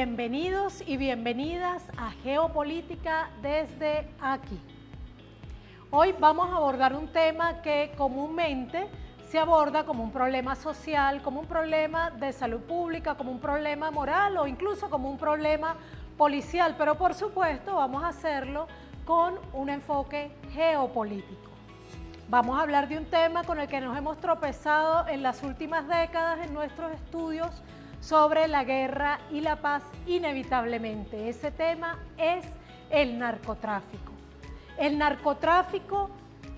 Bienvenidos y bienvenidas a Geopolítica desde aquí. Hoy vamos a abordar un tema que comúnmente se aborda como un problema social, como un problema de salud pública, como un problema moral o incluso como un problema policial, pero por supuesto vamos a hacerlo con un enfoque geopolítico. Vamos a hablar de un tema con el que nos hemos tropezado en las últimas décadas en nuestros estudios sobre la guerra y la paz inevitablemente. Ese tema es el narcotráfico. El narcotráfico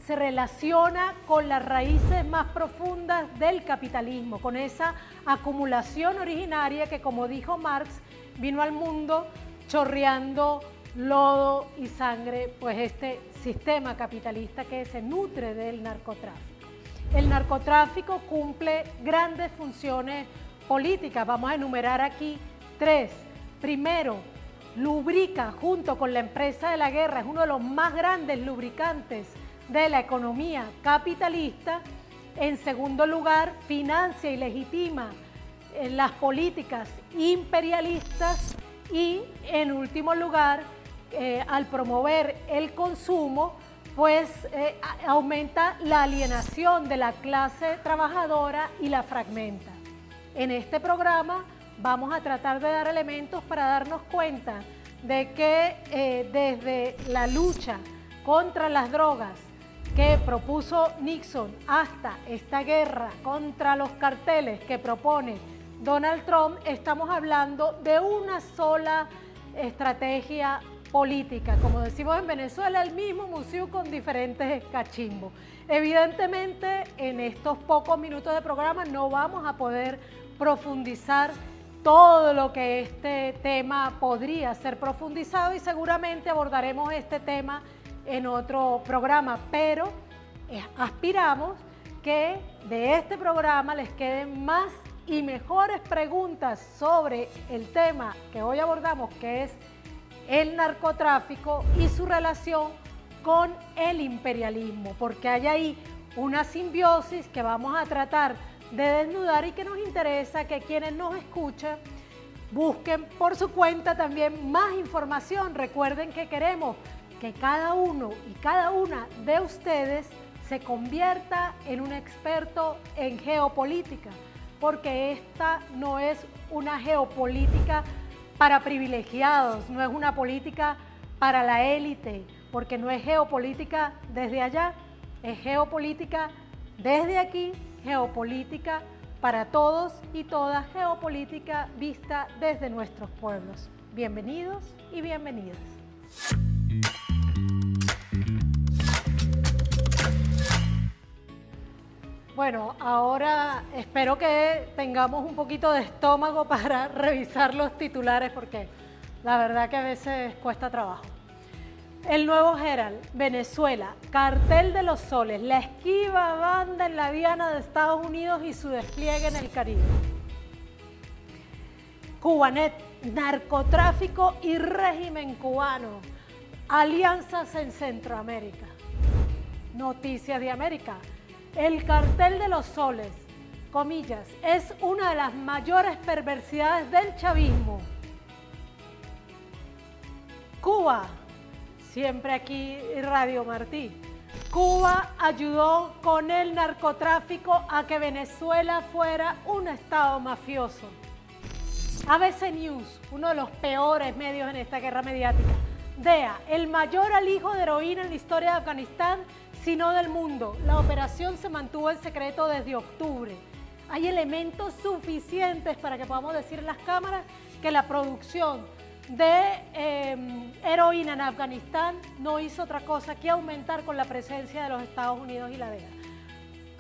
se relaciona con las raíces más profundas del capitalismo, con esa acumulación originaria que, como dijo Marx, vino al mundo chorreando lodo y sangre, pues este sistema capitalista que se nutre del narcotráfico. El narcotráfico cumple grandes funciones políticas, vamos a enumerar aquí tres. Primero, lubrica junto con la empresa de la guerra, es uno de los más grandes lubricantes de la economía capitalista. En segundo lugar, financia y legitima las políticas imperialistas y en último lugar, al promover el consumo, pues aumenta la alienación de la clase trabajadora y la fragmenta. En este programa vamos a tratar de dar elementos para darnos cuenta de que desde la lucha contra las drogas que propuso Nixon hasta esta guerra contra los carteles que propone Donald Trump, estamos hablando de una sola estrategia política, como decimos en Venezuela, el mismo museo con diferentes cachimbos. Evidentemente, en estos pocos minutos de programa no vamos a poder profundizar todo lo que este tema podría ser profundizado y seguramente abordaremos este tema en otro programa, pero aspiramos que de este programa les queden más y mejores preguntas sobre el tema que hoy abordamos, que es el narcotráfico y su relación con el imperialismo, porque hay ahí una simbiosis que vamos a tratar de desnudar y que nos interesa que quienes nos escuchan busquen por su cuenta también más información. Recuerden que queremos que cada uno y cada una de ustedes se convierta en un experto en geopolítica, porque esta no es una geopolítica para privilegiados, no es una política para la élite, porque no es geopolítica desde allá, es geopolítica desde aquí, geopolítica para todos y todas, geopolítica vista desde nuestros pueblos. Bienvenidos y bienvenidas. Bueno, ahora espero que tengamos un poquito de estómago para revisar los titulares porque la verdad que a veces cuesta trabajo. El nuevo Herald, Venezuela, cartel de los soles, la esquiva banda en la diana de Estados Unidos y su despliegue en el Caribe. Cubanet, narcotráfico y régimen cubano, alianzas en Centroamérica. Noticias de América. El cartel de los soles, comillas, es una de las mayores perversidades del chavismo. Cuba, siempre aquí Radio Martí. Cuba ayudó con el narcotráfico a que Venezuela fuera un estado mafioso. ABC News, uno de los peores medios en esta guerra mediática. DEA, el mayor alijo de heroína en la historia de Afganistán, sino del mundo. La operación se mantuvo en secreto desde octubre. Hay elementos suficientes para que podamos decir en las cámaras que la producción de heroína en Afganistán no hizo otra cosa que aumentar con la presencia de los Estados Unidos y la DEA.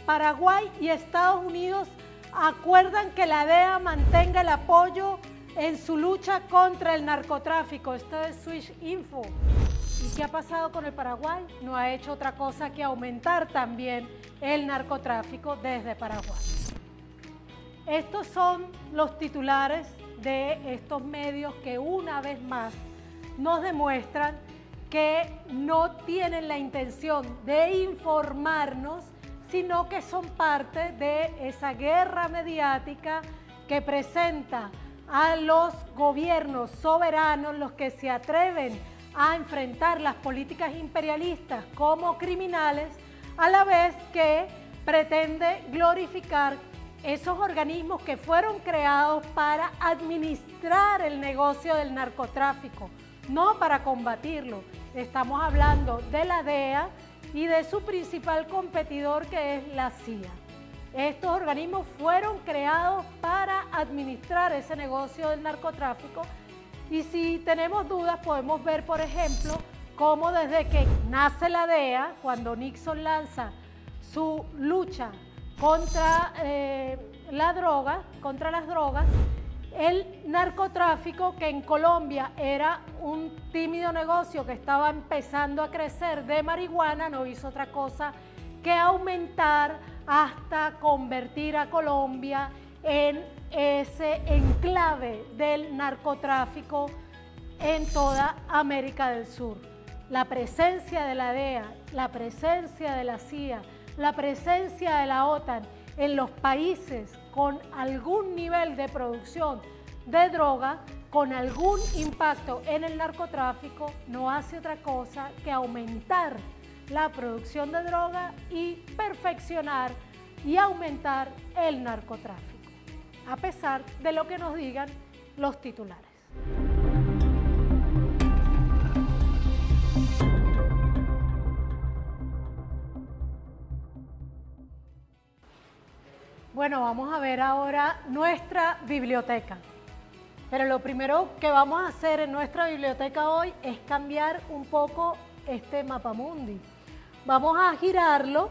Paraguay y Estados Unidos acuerdan que la DEA mantenga el apoyo en su lucha contra el narcotráfico. Esto es Swish Info. ¿Y qué ha pasado con el Paraguay? No ha hecho otra cosa que aumentar también el narcotráfico desde Paraguay. Estos son los titulares de estos medios que una vez más nos demuestran que no tienen la intención de informarnos, sino que son parte de esa guerra mediática que presenta a los gobiernos soberanos, los que se atreven a enfrentar las políticas imperialistas como criminales, a la vez que pretende glorificar esos organismos que fueron creados para administrar el negocio del narcotráfico, no para combatirlo. Estamos hablando de la DEA y de su principal competidor, que es la CIA. Estos organismos fueron creados para administrar ese negocio del narcotráfico, y si tenemos dudas podemos ver, por ejemplo, cómo desde que nace la DEA, cuando Nixon lanza su lucha contra la droga, contra las drogas, el narcotráfico, que en Colombia era un tímido negocio que estaba empezando a crecer de marihuana, no hizo otra cosa que aumentar hasta convertir a Colombia en ese enclave del narcotráfico en toda América del Sur. La presencia de la DEA, la presencia de la CIA, la presencia de la OTAN en los países con algún nivel de producción de droga, con algún impacto en el narcotráfico, no hace otra cosa que aumentar la producción de droga y perfeccionar y aumentar el narcotráfico, a pesar de lo que nos digan los titulares. Bueno, vamos a ver ahora nuestra biblioteca. Pero lo primero que vamos a hacer en nuestra biblioteca hoy es cambiar un poco este mapamundi. Vamos a girarlo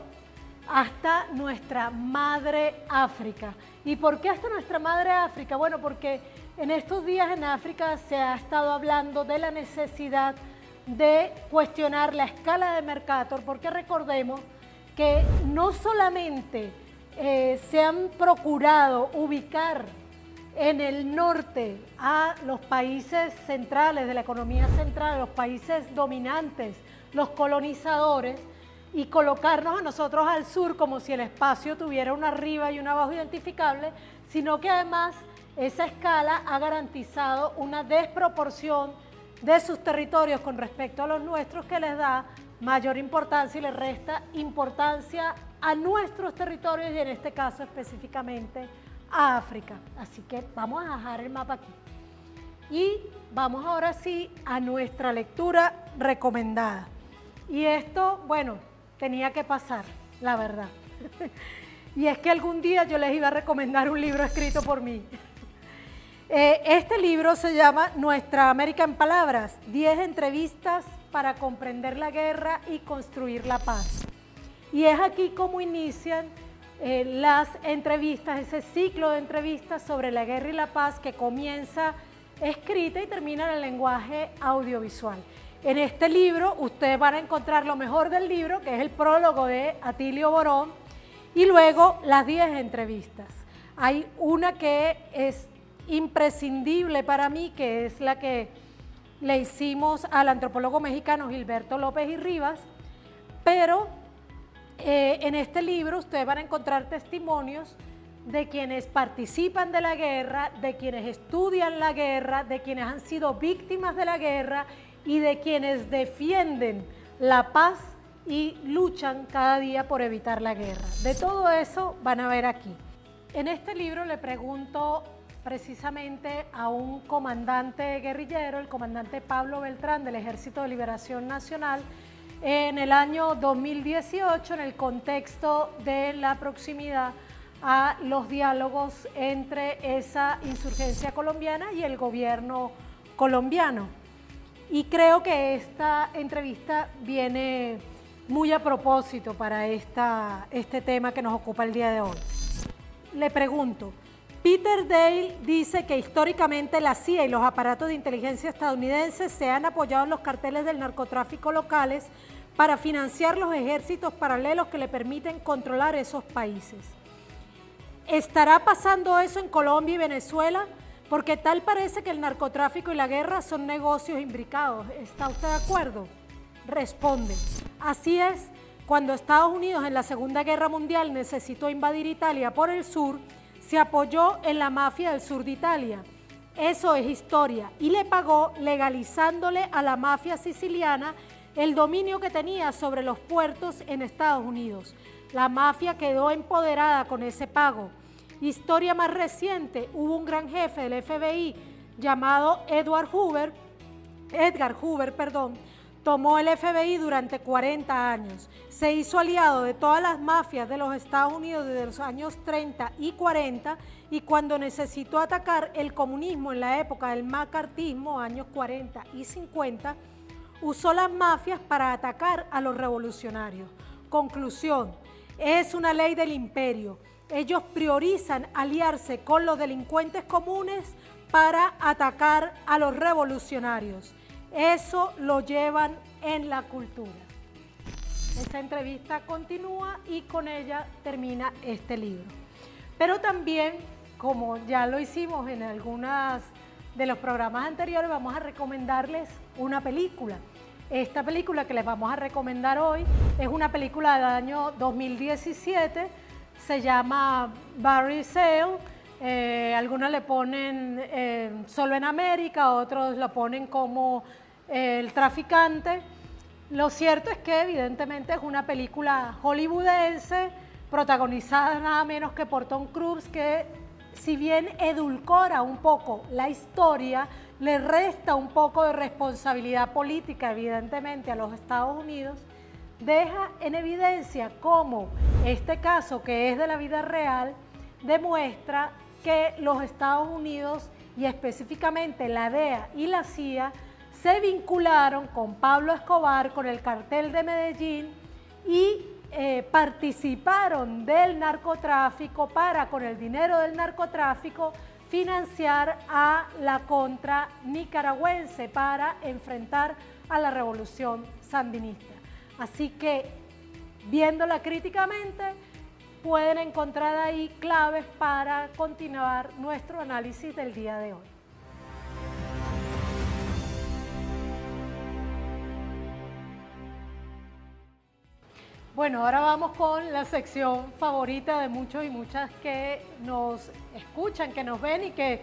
hasta nuestra madre África. ¿Y por qué hasta nuestra madre África? Bueno, porque en estos días en África se ha estado hablando de la necesidad de cuestionar la escala de Mercator, porque recordemos que no solamente se han procurado ubicar en el norte a los países centrales de la economía central, los países dominantes, los colonizadores, y colocarnos a nosotros al sur como si el espacio tuviera una arriba y una abajo identificable, sino que además esa escala ha garantizado una desproporción de sus territorios con respecto a los nuestros, que les da mayor importancia y les resta importancia a nuestros territorios, y en este caso específicamente a África. Así que vamos a dejar el mapa aquí y vamos ahora sí a nuestra lectura recomendada. Y esto, bueno, tenía que pasar, la verdad. Y es que algún día yo les iba a recomendar un libro escrito por mí. Este libro se llama Nuestra América en Palabras, 10 entrevistas para comprender la guerra y construir la paz. Y es aquí como inician las entrevistas, ese ciclo de entrevistas sobre la guerra y la paz, que comienza escrita y termina en el lenguaje audiovisual. En este libro ustedes van a encontrar lo mejor del libro, que es el prólogo de Atilio Borón, y luego las 10 entrevistas. Hay una que es imprescindible para mí, que es la que le hicimos al antropólogo mexicano Gilberto López y Rivas, pero en este libro ustedes van a encontrar testimonios de quienes participan de la guerra, de quienes estudian la guerra, de quienes han sido víctimas de la guerra y de quienes defienden la paz y luchan cada día por evitar la guerra. De todo eso van a ver aquí. En este libro le pregunto precisamente a un comandante guerrillero, el comandante Pablo Beltrán del Ejército de Liberación Nacional, en el año 2018, en el contexto de la proximidad a los diálogos entre esa insurgencia colombiana y el gobierno colombiano. Y creo que esta entrevista viene muy a propósito para este tema que nos ocupa el día de hoy. Le pregunto, Peter Dale dice que históricamente la CIA y los aparatos de inteligencia estadounidenses se han apoyado en los carteles del narcotráfico locales para financiar los ejércitos paralelos que le permiten controlar esos países. ¿Estará pasando eso en Colombia y Venezuela? Porque tal parece que el narcotráfico y la guerra son negocios imbricados. ¿Está usted de acuerdo? Responde, así es, cuando Estados Unidos en la Segunda Guerra Mundial necesitó invadir Italia por el sur, se apoyó en la mafia del sur de Italia. eso es historia, y le pagó legalizándole a la mafia siciliana el dominio que tenía sobre los puertos en Estados Unidos. La mafia quedó empoderada con ese pago. Historia más reciente, hubo un gran jefe del FBI llamado Edgar Hoover, tomó el FBI durante 40 años. Se hizo aliado de todas las mafias de los Estados Unidos desde los años 30 y 40, y cuando necesitó atacar el comunismo en la época del macartismo, años 40 y 50, usó las mafias para atacar a los revolucionarios. Conclusión, es una ley del imperio. Ellos priorizan aliarse con los delincuentes comunes para atacar a los revolucionarios. Eso lo llevan en la cultura. Esta entrevista continúa y con ella termina este libro. Pero también, como ya lo hicimos en algunos de los programas anteriores, vamos a recomendarles una película. Esta película que les vamos a recomendar hoy es una película del año 2017, se llama Barry Sale. Algunos le ponen Solo en América, otros lo ponen como El Traficante. Lo cierto es que evidentemente es una película hollywoodense protagonizada nada menos que por Tom Cruise, que si bien edulcora un poco la historia, le resta un poco de responsabilidad política evidentemente a los Estados Unidos, deja en evidencia cómo este caso, que es de la vida real, demuestra que los Estados Unidos y específicamente la DEA y la CIA se vincularon con Pablo Escobar, con el cartel de Medellín, y participaron del narcotráfico para, con el dinero del narcotráfico, financiar a la contra nicaragüense para enfrentar a la revolución sandinista. Así que, viéndola críticamente, pueden encontrar ahí claves para continuar nuestro análisis del día de hoy. Bueno, ahora vamos con la sección favorita de muchos y muchas que nos escuchan, que nos ven y que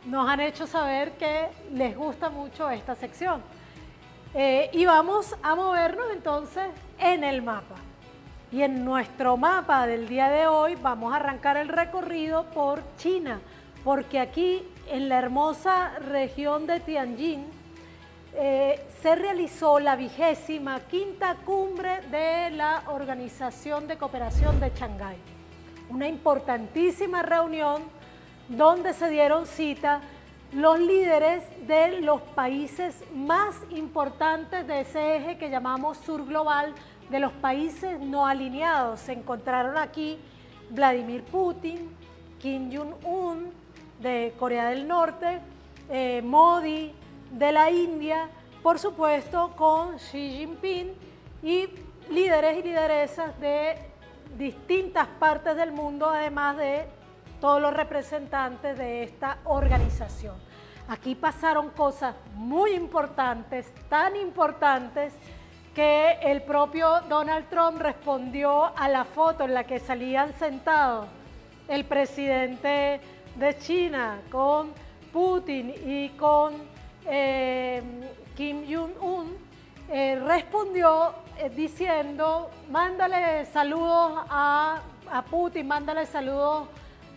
nos han hecho saber que les gusta mucho esta sección. Y vamos a movernos entonces en el mapa. Y en nuestro mapa del día de hoy vamos a arrancar el recorrido por China, porque aquí en la hermosa región de Tianjin se realizó la 25ª cumbre de la Organización de Cooperación de Shanghái, una importantísima reunión donde se dieron cita los líderes de los países más importantes de ese eje que llamamos sur global, de los países no alineados. Se encontraron aquí Vladimir Putin, Kim Jong-un de Corea del Norte, Modi de la India, por supuesto con Xi Jinping, y líderes y lideresas de distintas partes del mundo, además de todos los representantes de esta organización. Aquí pasaron cosas muy importantes, tan importantes, que el propio Donald Trump respondió a la foto en la que salían sentados el presidente de China con Putin y con Kim Jong-un, respondió diciendo: mándale saludos a Putin, mándale saludos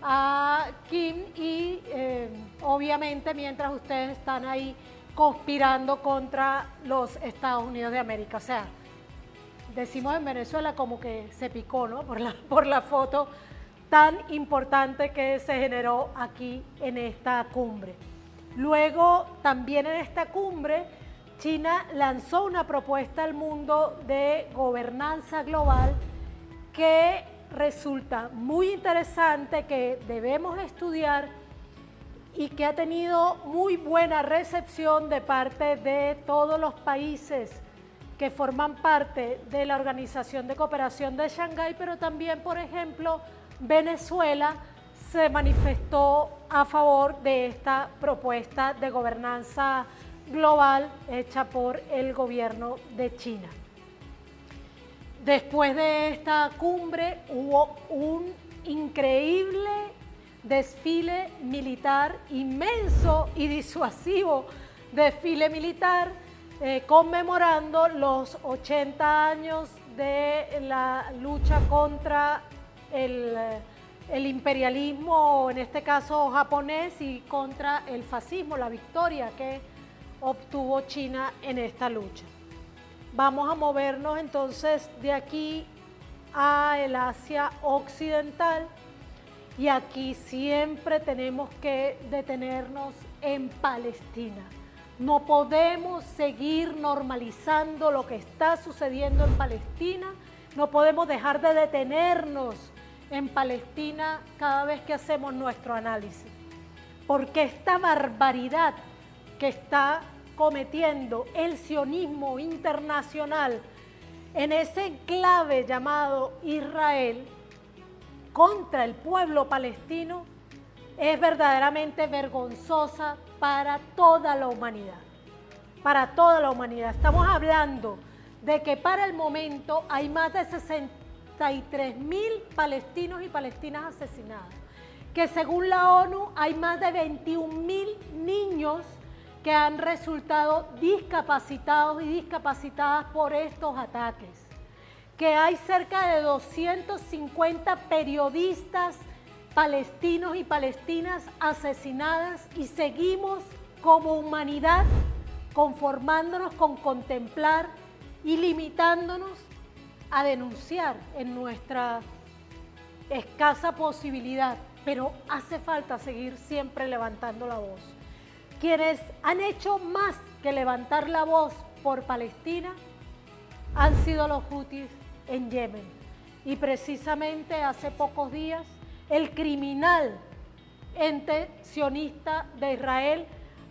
a Kim, y obviamente mientras ustedes están ahí conspirando contra los Estados Unidos de América. O sea, decimos en Venezuela como que se picó, ¿no? Por la foto tan importante que se generó aquí en esta cumbre. Luego, también en esta cumbre, China lanzó una propuesta al mundo de gobernanza global que resulta muy interesante, que debemos estudiar y que ha tenido muy buena recepción de parte de todos los países que forman parte de la Organización de Cooperación de Shanghái, pero también, por ejemplo, Venezuela se manifestó a favor de esta propuesta de gobernanza global hecha por el gobierno de China. Después de esta cumbre hubo un increíble desfile militar inmenso y disuasivo, desfile militar conmemorando los 80 años de la lucha contra el imperialismo, en este caso japonés, y contra el fascismo, la victoria que obtuvo China en esta lucha. Vamos a movernos entonces de aquí a el Asia Occidental, y aquí siempre tenemos que detenernos en Palestina. No podemos seguir normalizando lo que está sucediendo en Palestina, no podemos dejar de detenernos en Palestina cada vez que hacemos nuestro análisis, porque esta barbaridad que está cometiendo el sionismo internacional en ese enclave llamado Israel contra el pueblo palestino es verdaderamente vergonzosa para toda la humanidad. Para toda la humanidad. Estamos hablando de que para el momento hay más de 63.000 palestinos y palestinas asesinados, que según la ONU hay más de 21.000 niños que han resultado discapacitados y discapacitadas por estos ataques, que hay cerca de 250 periodistas palestinos y palestinas asesinadas, y seguimos como humanidad conformándonos con contemplar y limitándonos a denunciar en nuestra escasa posibilidad, pero hace falta seguir siempre levantando la voz. Quienes han hecho más que levantar la voz por Palestina han sido los hutis en Yemen, y precisamente hace pocos días el criminal ente sionista de Israel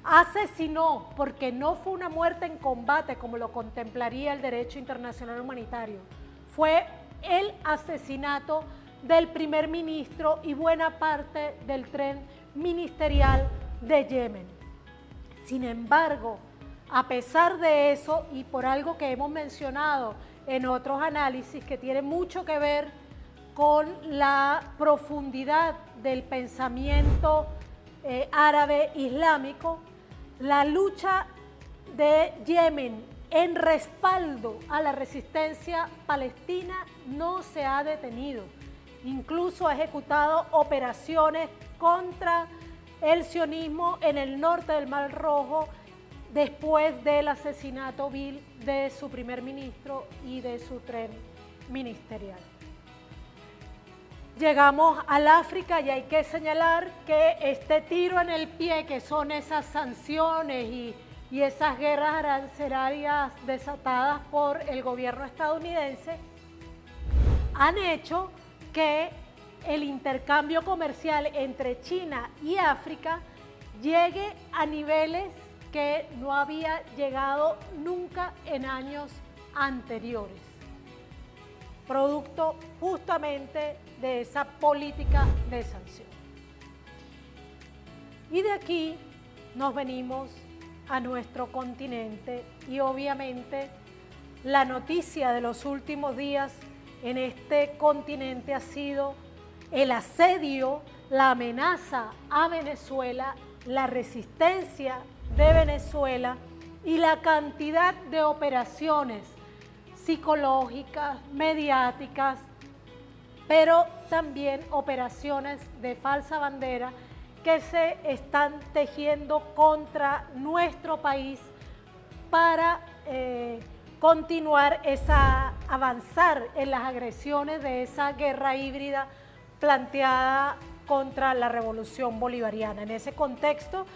asesinó, porque no fue una muerte en combate como lo contemplaría el derecho internacional humanitario, fue el asesinato del primer ministro y buena parte del tren ministerial de Yemen. Sin embargo, a pesar de eso, y por algo que hemos mencionado en otros análisis que tiene mucho que ver con la profundidad del pensamiento árabe islámico, la lucha de Yemen en respaldo a la resistencia palestina no se ha detenido. Incluso ha ejecutado operaciones contra el sionismo en el norte del Mar Rojo después del asesinato vil de su primer ministro y de su tren ministerial. Llegamos al África y hay que señalar que este tiro en el pie, que son esas sanciones y esas guerras arancelarias desatadas por el gobierno estadounidense, han hecho que el intercambio comercial entre China y África llegue a niveles que no había llegado nunca en años anteriores, producto justamente de esa política de sanción. Y de aquí nos venimos a nuestro continente, y obviamente la noticia de los últimos días en este continente ha sido el asedio, la amenaza a Venezuela, la resistencia de Venezuela y la cantidad de operaciones psicológicas, mediáticas, pero también operaciones de falsa bandera que se están tejiendo contra nuestro país para continuar avanzar en las agresiones de esa guerra híbrida planteada contra la revolución bolivariana. En ese contexto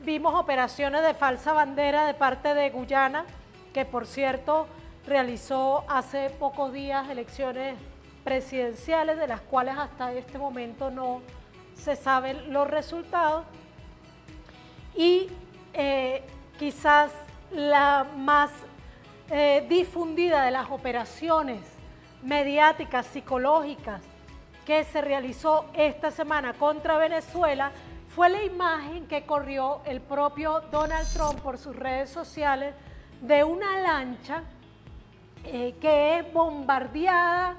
vimos operaciones de falsa bandera de parte de Guyana, que por cierto realizó hace pocos días elecciones presidenciales, de las cuales hasta este momento no se saben los resultados, y quizás la más difundida de las operaciones mediáticas, psicológicas que se realizó esta semana contra Venezuela fue la imagen que corrió el propio Donald Trump por sus redes sociales de una lancha que es bombardeada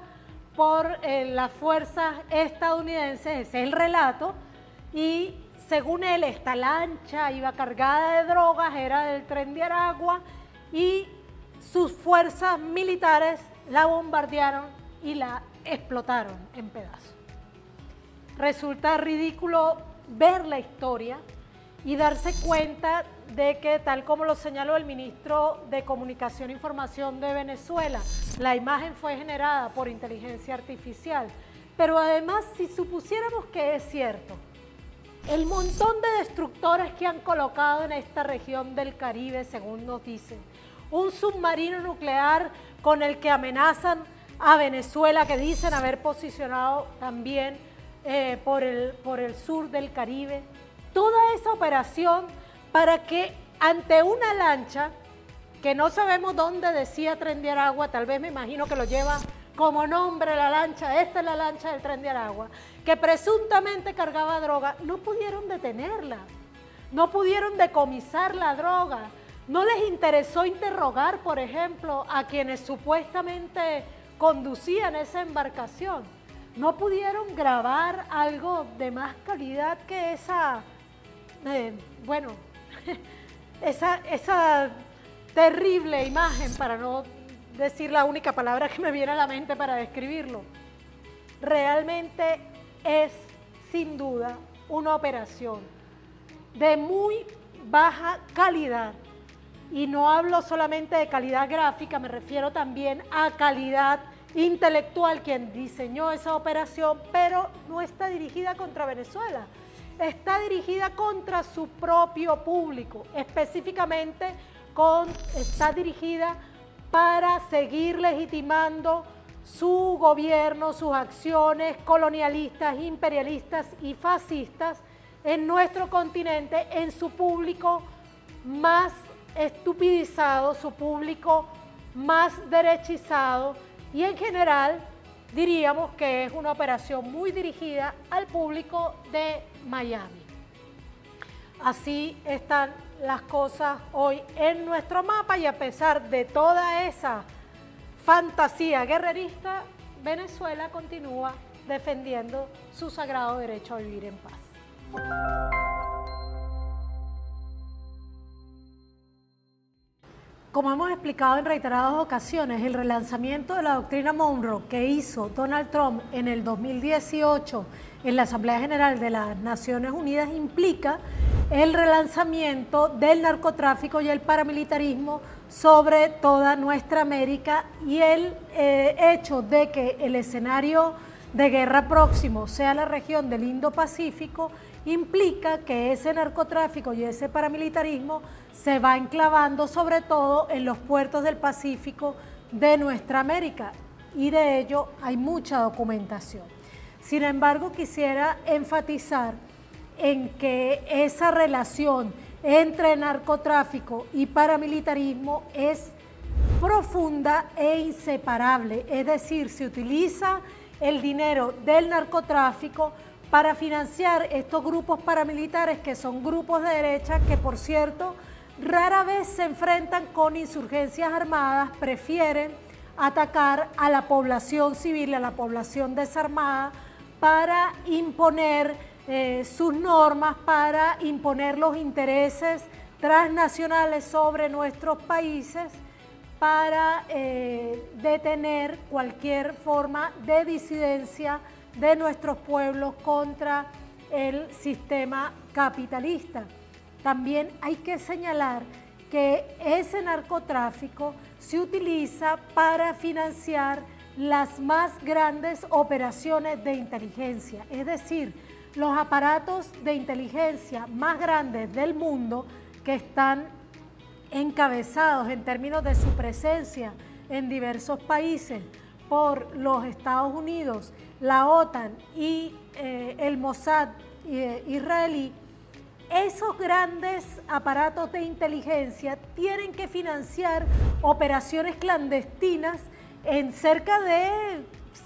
por las fuerzas estadounidenses. Ese es el relato, y según él esta lancha iba cargada de drogas, era del Tren de Aragua y sus fuerzas militares la bombardearon y la explotaron en pedazos. Resulta ridículo ver la historia y darse cuenta de que, tal como lo señaló el ministro de Comunicación e Información de Venezuela, la imagen fue generada por inteligencia artificial. Pero además, si supusiéramos que es cierto, el montón de destructores que han colocado en esta región del Caribe, según nos dicen, un submarino nuclear con el que amenazan a Venezuela, que dicen haber posicionado también por el sur del Caribe, toda esa operación para que ante una lancha, que no sabemos dónde decía Tren de Aragua, tal vez me imagino que lo lleva como nombre la lancha, esta es la lancha del Tren de Aragua, que presuntamente cargaba droga, no pudieron detenerla, no pudieron decomisar la droga, no les interesó interrogar, por ejemplo, a quienes supuestamente conducían esa embarcación, no pudieron grabar algo de más calidad que esa, esa terrible imagen, para no decir la única palabra que me viene a la mente para describirlo. Realmente es, sin duda, una operación de muy baja calidad. Y no hablo solamente de calidad gráfica, me refiero también a calidad intelectual. Quien diseñó esa operación, pero no está dirigida contra Venezuela, está dirigida contra su propio público, específicamente está dirigida para seguir legitimando su gobierno, sus acciones colonialistas, imperialistas y fascistas en nuestro continente, en su público más estupidizado, su público más derechizado, y en general diríamos que es una operación muy dirigida al público de Miami. Así están las cosas hoy en nuestro mapa, y a pesar de toda esa fantasía guerrerista, Venezuela continúa defendiendo su sagrado derecho a vivir en paz. Como hemos explicado en reiteradas ocasiones, el relanzamiento de la doctrina Monroe que hizo Donald Trump en el 2018 en la Asamblea General de las Naciones Unidas implica el relanzamiento del narcotráfico y el paramilitarismo sobre toda nuestra América, y el hecho de que el escenario de guerra próximo sea la región del Indo-Pacífico implica que ese narcotráfico y ese paramilitarismo se va enclavando sobre todo en los puertos del Pacífico de nuestra América, y de ello hay mucha documentación. Sin embargo, quisiera enfatizar en que esa relación entre narcotráfico y paramilitarismo es profunda e inseparable, es decir, se utiliza el dinero del narcotráfico para financiar estos grupos paramilitares, que son grupos de derecha que, por cierto, rara vez se enfrentan con insurgencias armadas, prefieren atacar a la población civil, a la población desarmada, para imponer sus normas, para imponer los intereses transnacionales sobre nuestros países, para detener cualquier forma de disidencia de nuestros pueblos contra el sistema capitalista. También hay que señalar que ese narcotráfico se utiliza para financiar las más grandes operaciones de inteligencia, es decir, los aparatos de inteligencia más grandes del mundo, que están encabezados en términos de su presencia en diversos países por los Estados Unidos, la OTAN y el Mossad israelí. Esos grandes aparatos de inteligencia tienen que financiar operaciones clandestinas en cerca de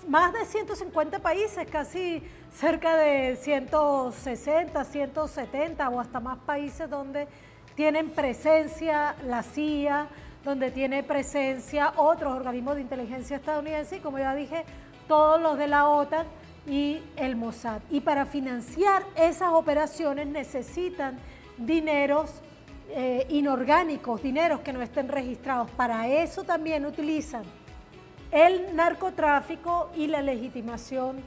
más de 150 países, casi cerca de 160, 170 o hasta más países donde tienen presencia la CIA, donde tiene presencia otros organismos de inteligencia estadounidenses, y como ya dije, todos los de la OTAN y el Mossad. Y para financiar esas operaciones necesitan dineros inorgánicos, dineros que no estén registrados. Para eso también utilizan el narcotráfico y la legitimación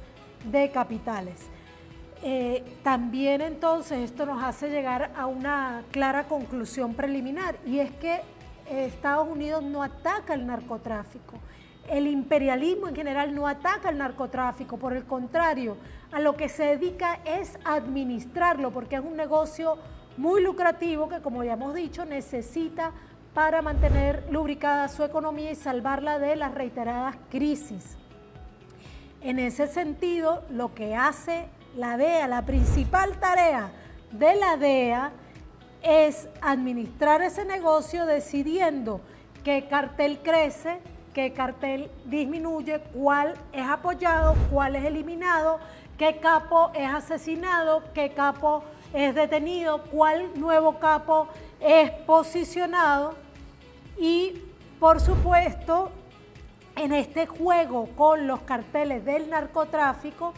de capitales. También entonces esto nos hace llegar a una clara conclusión preliminar, y es que Estados Unidos no ataca el narcotráfico. El imperialismo en general no ataca el narcotráfico, por el contrario, a lo que se dedica es administrarlo, porque es un negocio muy lucrativo que, como ya hemos dicho, necesita para mantener lubricada su economía y salvarla de las reiteradas crisis. En ese sentido, lo que hace la DEA, la principal tarea de la DEA es administrar ese negocio decidiendo qué cartel crece, qué cartel disminuye, cuál es apoyado, cuál es eliminado, qué capo es asesinado, qué capo es detenido, cuál nuevo capo es posicionado. Y por supuesto, en este juego con los carteles del narcotráfico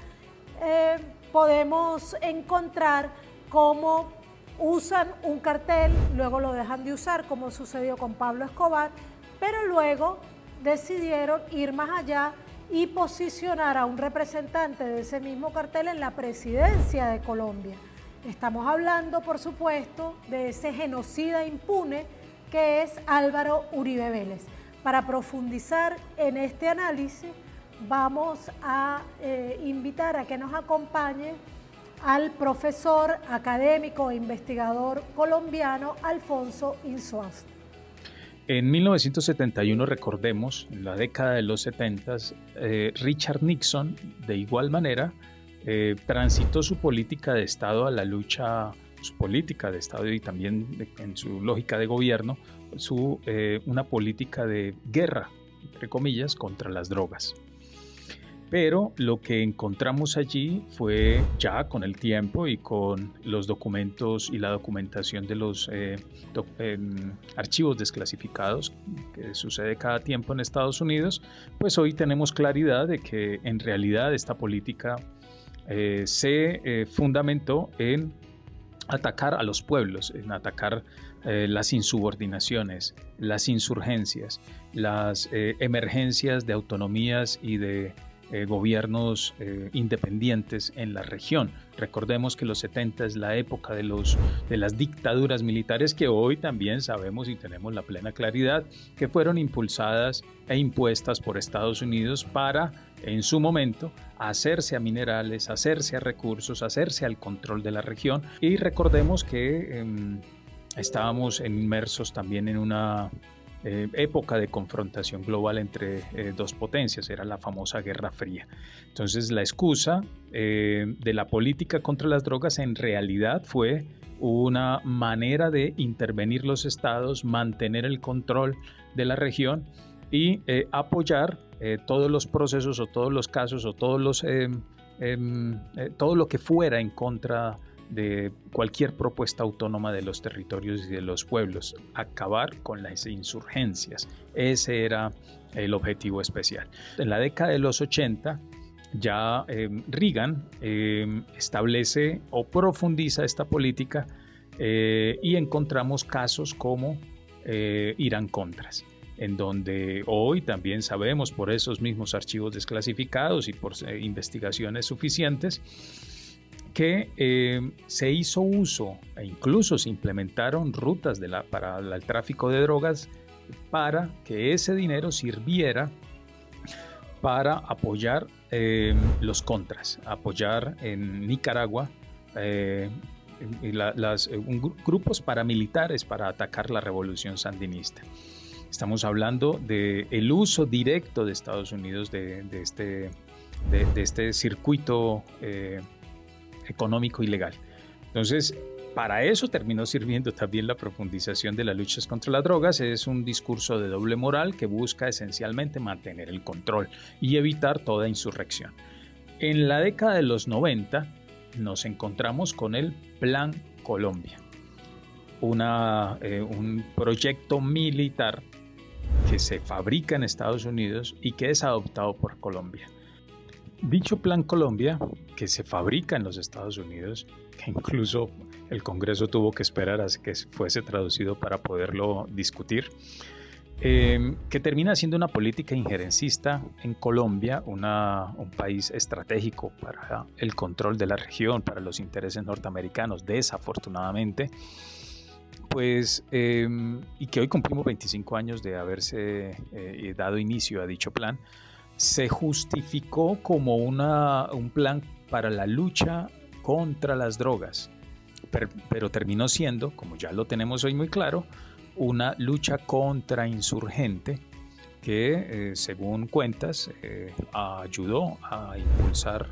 podemos encontrar cómo usan un cartel, luego lo dejan de usar, como sucedió con Pablo Escobar, pero luego decidieron ir más allá y posicionar a un representante de ese mismo cartel en la presidencia de Colombia. Estamos hablando, por supuesto, de ese genocida impune que es Álvaro Uribe Vélez. Para profundizar en este análisis, vamos a invitar a que nos acompañe al profesor académico e investigador colombiano Alfonso Insuauste. En 1971, recordemos, en la década de los 70, Richard Nixon, de igual manera, transitó su política de Estado a la lucha, su política de Estado y también en su lógica de gobierno, una política de guerra, entre comillas, contra las drogas. Pero lo que encontramos allí fue, ya con el tiempo y con los documentos y la documentación de los archivos desclasificados que sucede cada tiempo en Estados Unidos, pues hoy tenemos claridad de que en realidad esta política se fundamentó en atacar a los pueblos, en atacar las insubordinaciones, las insurgencias, las emergencias de autonomías y de gobiernos independientes en la región. Recordemos que los 70 es la época de las dictaduras militares que hoy también sabemos y tenemos la plena claridad que fueron impulsadas e impuestas por Estados Unidos para, en su momento, hacerse a minerales, hacerse a recursos, hacerse al control de la región. Y recordemos que estábamos inmersos también en una época de confrontación global entre dos potencias, era la famosa Guerra Fría. Entonces la excusa de la política contra las drogas en realidad fue una manera de intervenir los estados, mantener el control de la región y apoyar todos los procesos o todos los casos o todo lo que fuera en contra de cualquier propuesta autónoma de los territorios y de los pueblos, acabar con las insurgencias. Ese era el objetivo especial. En la década de los 80 ya Reagan establece o profundiza esta política y encontramos casos como Irán-Contras, en donde hoy también sabemos por esos mismos archivos desclasificados y por investigaciones suficientes que se hizo uso e incluso se implementaron rutas para el tráfico de drogas para que ese dinero sirviera para apoyar los contras, apoyar en Nicaragua grupos paramilitares para atacar la revolución sandinista. Estamos hablando del uso directo de Estados Unidos de este circuito económico ilegal. Entonces, para eso terminó sirviendo también la profundización de las luchas contra las drogas. Es un discurso de doble moral que busca esencialmente mantener el control y evitar toda insurrección. En la década de los 90 nos encontramos con el Plan Colombia, un proyecto militar que se fabrica en Estados Unidos y que es adoptado por Colombia. Dicho Plan Colombia, que se fabrica en los Estados Unidos, que incluso el Congreso tuvo que esperar a que fuese traducido para poderlo discutir, que termina siendo una política injerencista en Colombia, un país estratégico para el control de la región, para los intereses norteamericanos, desafortunadamente, pues, y que hoy cumplimos 25 años de haberse dado inicio a dicho plan, se justificó como un plan para la lucha contra las drogas, pero terminó siendo, como ya lo tenemos hoy muy claro, una lucha contrainsurgente que, según cuentas, ayudó a impulsar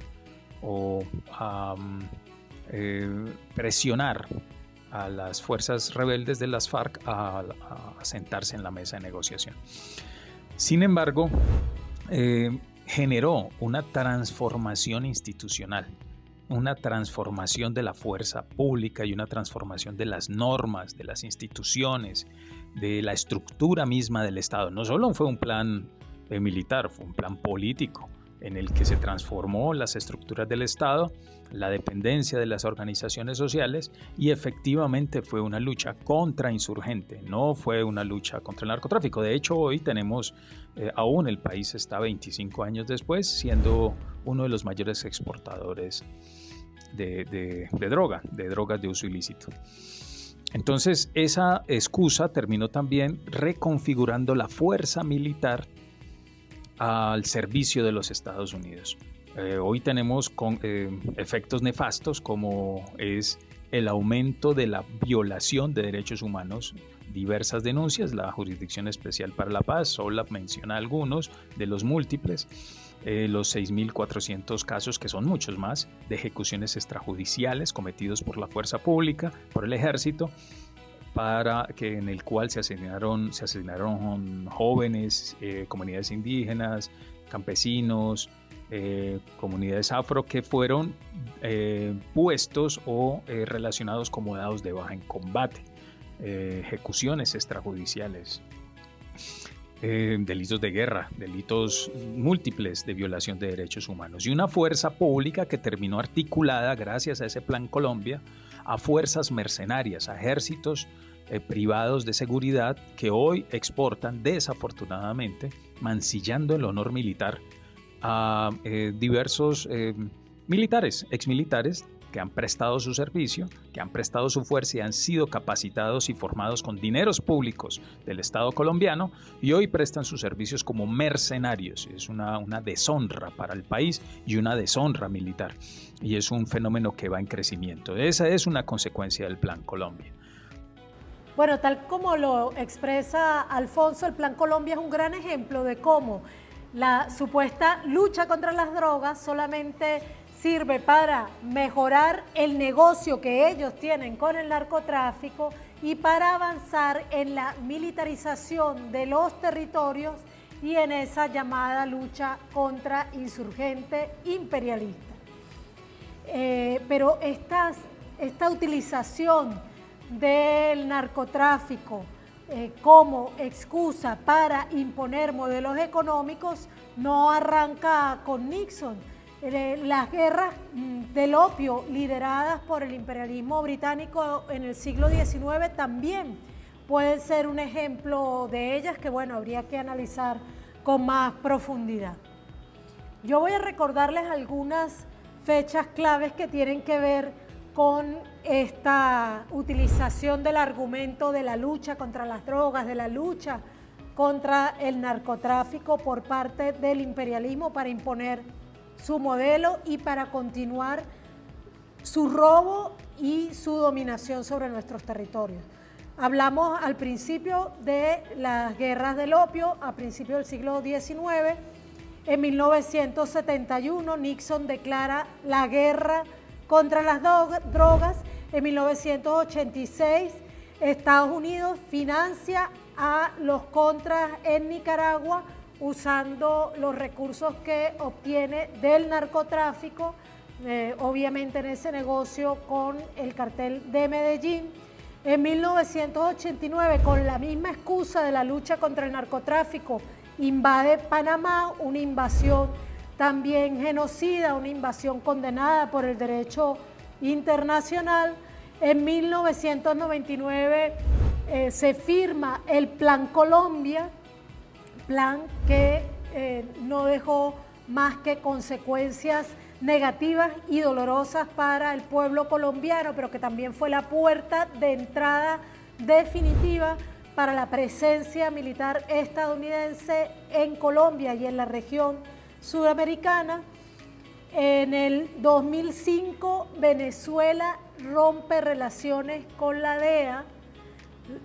o a presionar a las fuerzas rebeldes de las FARC a sentarse en la mesa de negociación. Sin embargo, generó una transformación institucional, una transformación de la fuerza pública y una transformación de las normas, de las instituciones, de la estructura misma del Estado. No solo fue un plan militar, fue un plan político en el que se transformó las estructuras del Estado, la dependencia de las organizaciones sociales, y efectivamente fue una lucha contrainsurgente, no fue una lucha contra el narcotráfico. De hecho, hoy tenemos, aún el país está 25 años después, siendo uno de los mayores exportadores de drogas de uso ilícito. Entonces, esa excusa terminó también reconfigurando la fuerza militar al servicio de los Estados Unidos. Hoy tenemos efectos nefastos, como es el aumento de la violación de derechos humanos, diversas denuncias. La Jurisdicción Especial para la Paz solo menciona algunos de los múltiples, los 6.400 casos, que son muchos más, de ejecuciones extrajudiciales cometidos por la fuerza pública, por el ejército, en el cual se asesinaron jóvenes, comunidades indígenas, campesinos, comunidades afro, que fueron puestos o relacionados como dados de baja en combate, ejecuciones extrajudiciales, delitos de guerra, delitos múltiples de violación de derechos humanos, y una fuerza pública que terminó articulada, gracias a ese Plan Colombia, a fuerzas mercenarias, a ejércitos privados de seguridad que hoy exportan, desafortunadamente, mancillando el honor militar, a diversos militares, exmilitares, que han prestado su servicio, que han prestado su fuerza y han sido capacitados y formados con dineros públicos del Estado colombiano, y hoy prestan sus servicios como mercenarios. Es una deshonra para el país y una deshonra militar, y es un fenómeno que va en crecimiento. Esa es una consecuencia del Plan Colombia. Bueno, tal como lo expresa Alfonso, el Plan Colombia es un gran ejemplo de cómo la supuesta lucha contra las drogas solamente sirve para mejorar el negocio que ellos tienen con el narcotráfico y para avanzar en la militarización de los territorios y en esa llamada lucha contra insurgente imperialista. Pero esta utilización del narcotráfico como excusa para imponer modelos económicos no arranca con Nixon. Las guerras del opio lideradas por el imperialismo británico en el siglo XIX también pueden ser un ejemplo de ellas que, bueno, habría que analizar con más profundidad. Yo voy a recordarles algunas fechas claves que tienen que ver con esta utilización del argumento de la lucha contra las drogas, de la lucha contra el narcotráfico por parte del imperialismo para imponer su modelo y para continuar su robo y su dominación sobre nuestros territorios. Hablamos al principio de las guerras del opio, a principios del siglo XIX. En 1971 Nixon declara la guerra contra las drogas. En 1986 Estados Unidos financia a los contras en Nicaragua usando los recursos que obtiene del narcotráfico, obviamente en ese negocio con el cartel de Medellín. En 1989, con la misma excusa de la lucha contra el narcotráfico, invade Panamá, una invasión también genocida, una invasión condenada por el derecho internacional. En 1999 se firma el Plan Colombia, plan que no dejó más que consecuencias negativas y dolorosas para el pueblo colombiano, pero que también fue la puerta de entrada definitiva para la presencia militar estadounidense en Colombia y en la región sudamericana. En el 2005 Venezuela rompe relaciones con la DEA,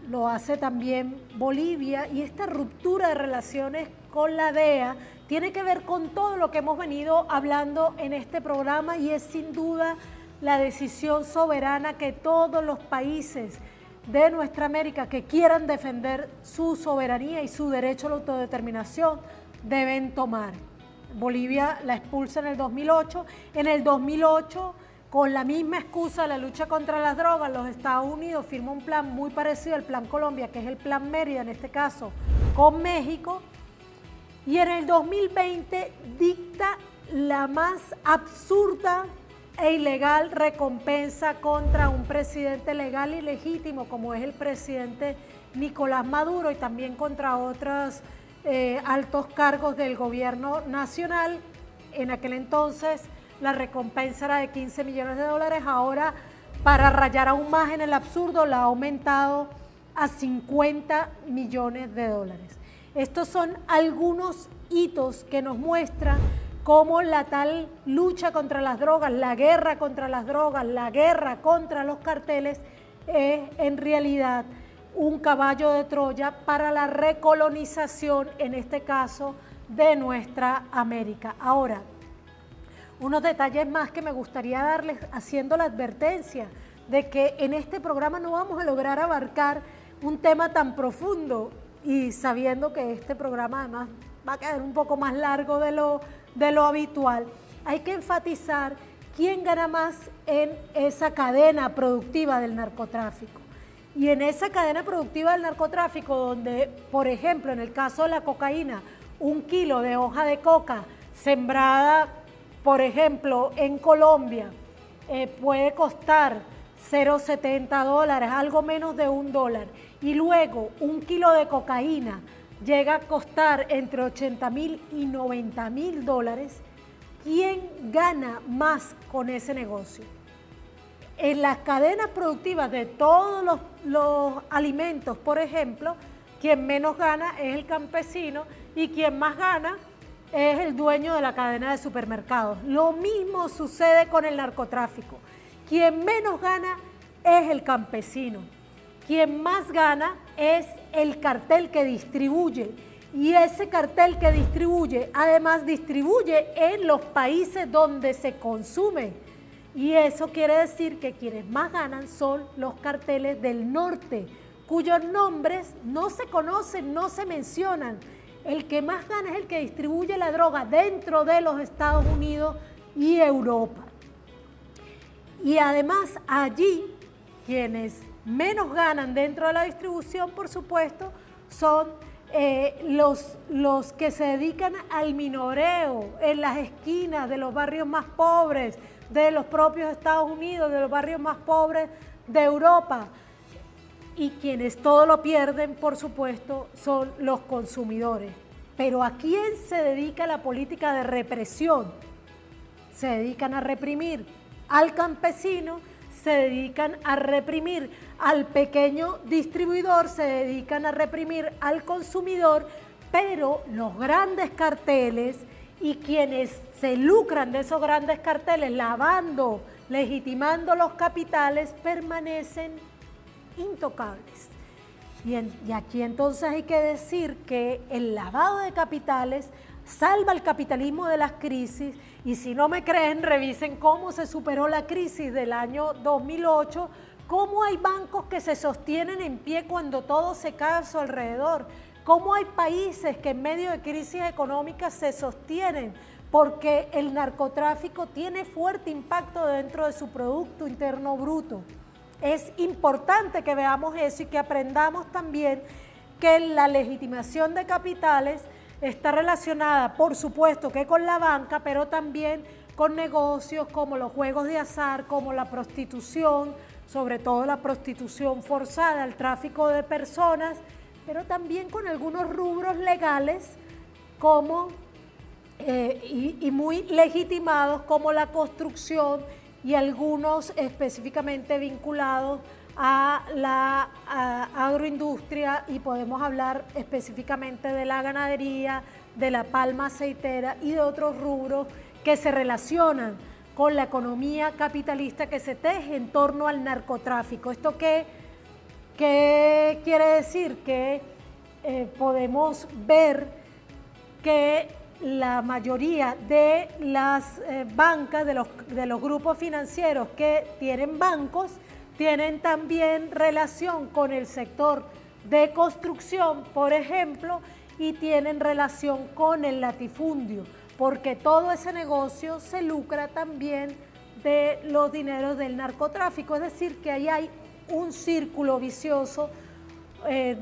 lo hace también Bolivia, y esta ruptura de relaciones con la DEA tiene que ver con todo lo que hemos venido hablando en este programa, y es sin duda la decisión soberana que todos los países de nuestra América que quieran defender su soberanía y su derecho a la autodeterminación deben tomar. Bolivia la expulsa en el 2008. En el 2008, con la misma excusa de la lucha contra las drogas, los Estados Unidos firma un plan muy parecido al Plan Colombia, que es el Plan Mérida, en este caso con México, y en el 2020 dicta la más absurda e ilegal recompensa contra un presidente legal y legítimo como es el presidente Nicolás Maduro, y también contra otros altos cargos del gobierno nacional. En aquel entonces la recompensa era de 15 millones de dólares, ahora, para rayar aún más en el absurdo, la ha aumentado a 50 millones de dólares. Estos son algunos hitos que nos muestran cómo la tal lucha contra las drogas, la guerra contra las drogas, la guerra contra los carteles es en realidad un caballo de Troya para la recolonización, en este caso, de nuestra América. Ahora, unos detalles más que me gustaría darles, haciendo la advertencia de que en este programa no vamos a lograr abarcar un tema tan profundo, y sabiendo que este programa además va a quedar un poco más largo de lo habitual, hay que enfatizar quién gana más en esa cadena productiva del narcotráfico. Y en esa cadena productiva del narcotráfico, donde, por ejemplo, en el caso de la cocaína, 1 kilo de hoja de coca sembrada, por ejemplo, en Colombia, puede costar 0,70 dólares, algo menos de $1, y luego 1 kilo de cocaína llega a costar entre 80.000 y 90.000 dólares, ¿quién gana más con ese negocio? En las cadenas productivas de todos los alimentos, por ejemplo, quien menos gana es el campesino, y quien más gana es el dueño de la cadena de supermercados. Lo mismo sucede con el narcotráfico. Quien menos gana es el campesino. Quien más gana es el cartel que distribuye, y ese cartel que distribuye además distribuye en los países donde se consume, y eso quiere decir que quienes más ganan son los carteles del norte, cuyos nombres no se conocen, no se mencionan. El que más gana es el que distribuye la droga dentro de los Estados Unidos y Europa. Y además allí quienes menos ganan dentro de la distribución, por supuesto, son los que se dedican al minoreo en las esquinas de los barrios más pobres de los propios Estados Unidos, de los barrios más pobres de Europa. Y quienes todo lo pierden, por supuesto, son los consumidores. Pero ¿a quién se dedica la política de represión? Se dedican a reprimir al campesino, se dedican a reprimir al pequeño distribuidor, se dedican a reprimir al consumidor, pero los grandes carteles y quienes se lucran de esos grandes carteles, lavando, legitimando los capitales, permanecen intocables. Y aquí entonces hay que decir que el lavado de capitales salva al capitalismo de las crisis, y si no me creen, revisen cómo se superó la crisis del año 2008, cómo hay bancos que se sostienen en pie cuando todo se cae a su alrededor, cómo hay países que en medio de crisis económicas se sostienen porque el narcotráfico tiene fuerte impacto dentro de su Producto Interno Bruto. Es importante que veamos eso y que aprendamos también que la legitimación de capitales está relacionada, por supuesto, que con la banca, pero también con negocios como los juegos de azar, como la prostitución, sobre todo la prostitución forzada, el tráfico de personas, pero también con algunos rubros legales como, y muy legitimados, como la construcción y algunos específicamente vinculados a la agroindustria, y podemos hablar específicamente de la ganadería, de la palma aceitera y de otros rubros que se relacionan con la economía capitalista que se teje en torno al narcotráfico. ¿Esto qué quiere decir? Que podemos ver que la mayoría de las bancas, de los grupos financieros que tienen bancos, tienen también relación con el sector de construcción, por ejemplo, y tienen relación con el latifundio, porque todo ese negocio se lucra también de los dineros del narcotráfico. Es decir, que ahí hay un círculo vicioso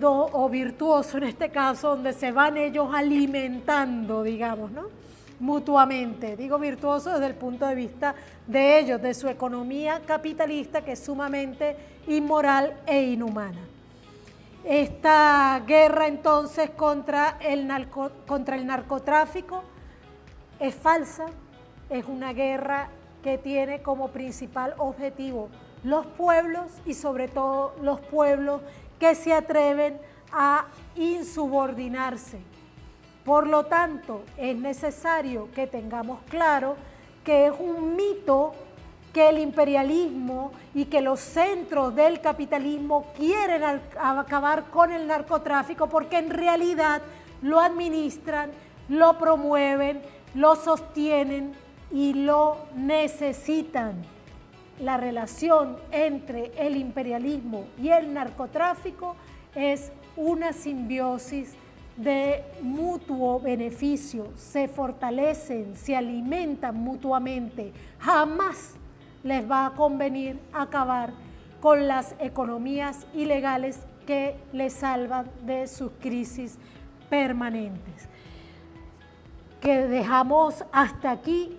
o virtuoso en este caso, donde se van ellos alimentando, digamos, ¿no?, mutuamente. Digo virtuoso desde el punto de vista de ellos, de su economía capitalista, que es sumamente inmoral e inhumana. Esta guerra entonces contra el narcotráfico es falsa, es una guerra que tiene como principal objetivo los pueblos, y sobre todo los pueblos que se atreven a insubordinarse. Por lo tanto, es necesario que tengamos claro que es un mito que el imperialismo y que los centros del capitalismo quieren acabar con el narcotráfico, porque en realidad lo administran, lo promueven, lo sostienen y lo necesitan. La relación entre el imperialismo y el narcotráfico es una simbiosis de mutuo beneficio, se fortalecen, se alimentan mutuamente. Jamás les va a convenir acabar con las economías ilegales que les salvan de sus crisis permanentes. Que dejamos hasta aquí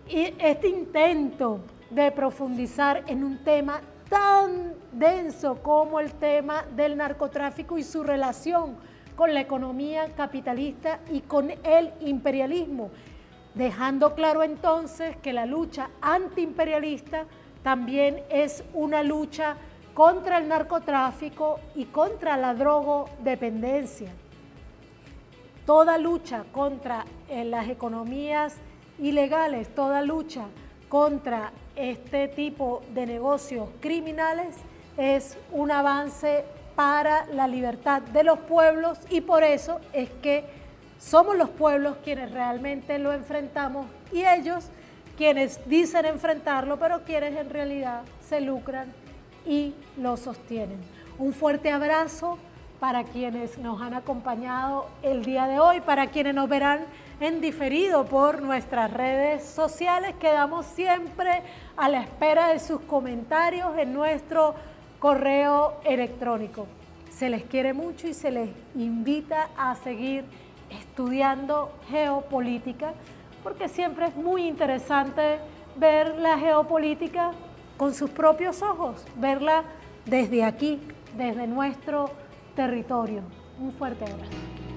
este intento de profundizar en un tema tan denso como el tema del narcotráfico y su relación con la economía capitalista y con el imperialismo, dejando claro entonces que la lucha antiimperialista también es una lucha contra el narcotráfico y contra la drogodependencia. Toda lucha contra las economías ilegales, toda lucha contra este tipo de negocios criminales es un avance para la libertad de los pueblos, y por eso es que somos los pueblos quienes realmente lo enfrentamos y ellos quienes dicen enfrentarlo, pero quienes en realidad se lucran y lo sostienen. Un fuerte abrazo para quienes nos han acompañado el día de hoy, para quienes nos verán en diferido por nuestras redes sociales. Quedamos siempre a la espera de sus comentarios en nuestro correo electrónico. Se les quiere mucho y se les invita a seguir estudiando geopolítica, porque siempre es muy interesante ver la geopolítica con sus propios ojos, verla desde aquí, desde nuestro territorio. Un fuerte abrazo.